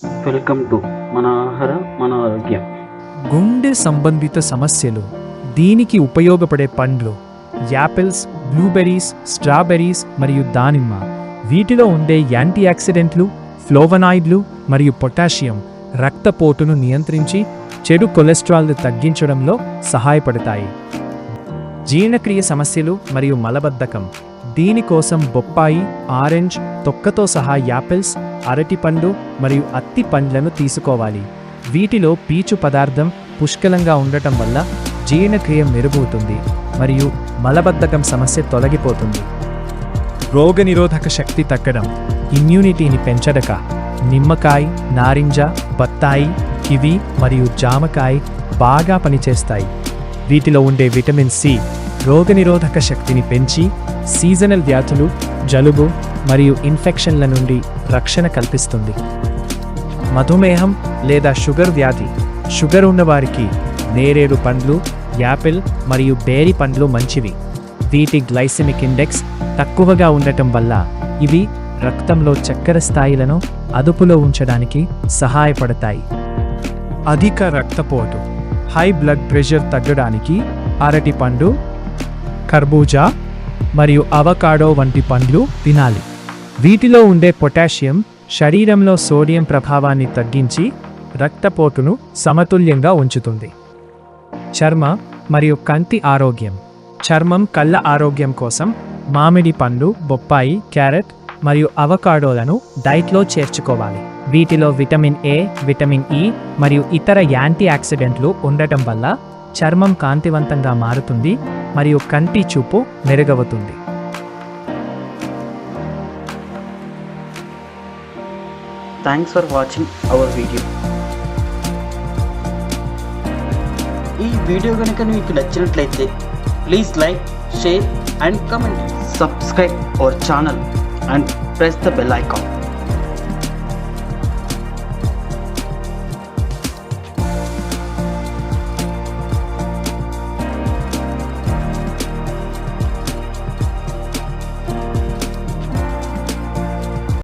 Welcome to మన ఆహార మన ఆరోగ్యం. గుండె సంబంధిత సమస్యలు. దీనికి ఉపయోగపడే పండ్లు యాపిల్స్, బ్లూబెర్రీస్, స్ట్రాబెర్రీస్ మరియు దానిమ్మ. వీటిలో ఉండే యాంటీ ఆక్సిడెంట్లు, ఫ్లోవనాయిడ్లు మరియు పొటాషియం రక్తపోటును నియంత్రించి చెడు కొలెస్ట్రాల్ను తగ్గించడంలో సహాయపడతాయి. జీర్ణక్రియ సమస్యలు మరియు మలబద్ధకం. దీనికోసం బొప్పాయి, ఆరెంజ్ తొక్కతో సహా యాపిల్స్, అరటిపండు మరియు అత్తి పండ్లను తీసుకోవాలి. వీటిలో పీచు పదార్థం పుష్కలంగా ఉండటం వల్ల జీర్ణక్రియ మెరుగవుతుంది మరియు మలబద్ధకం సమస్య తొలగిపోతుంది. రోగనిరోధక శక్తి తగ్గడం, ఇమ్యూనిటీని పెంచడక నిమ్మకాయ, నారింజ, బత్తాయి, కివి మరియు జామకాయ బాగా పనిచేస్తాయి. వీటిలో ఉండే విటమిన్ సి రోగనిరోధక శక్తిని పెంచి సీజనల్ వ్యాధులు, జలుబు మరియు ఇన్ఫెక్షన్ల నుండి రక్షణ కల్పిస్తుంది. మధుమేహం లేదా షుగర్ వ్యాధి. షుగర్ ఉన్నవారికి నేరేడు పండ్లు, యాపిల్ మరియు బేరి పండ్లు మంచివి. వీటి గ్లైసెమిక్ ఇండెక్స్ తక్కువగా ఉండటం వల్ల ఇవి రక్తంలో చక్కెర స్థాయిలను అదుపులో ఉంచడానికి సహాయపడతాయి. అధిక రక్తపోటు, హై బ్లడ్ ప్రెషర్ తగ్గడానికి అరటిపండు, కర్బూజా మరియు అవకాడో వంటి పండ్లు తినాలి. వీటిలో ఉండే పొటాషియం శరీరంలో సోడియం ప్రభావాన్ని తగ్గించి రక్తపోటును సమతుల్యంగా ఉంచుతుంది. చర్మ మరియు కంటి ఆరోగ్యం. చర్మం, కళ్ళ ఆరోగ్యం కోసం మామిడి పండు, బొప్పాయి, క్యారెట్ మరియు అవకాడోలను డైట్లో చేర్చుకోవాలి. వీటిలో విటమిన్ ఏ, విటమిన్ ఇ మరియు ఇతర యాంటీ ఆక్సిడెంట్లు ఉండటం వల్ల చర్మం కాంతివంతంగా మారుతుంది మరియు కంటి చూపు మెరుగవుతుంది. Thanks for watching our video. ఈ వీడియో కనుక మీకు నచ్చినట్లయితే please like, share and comment. Subscribe our channel and press the bell icon.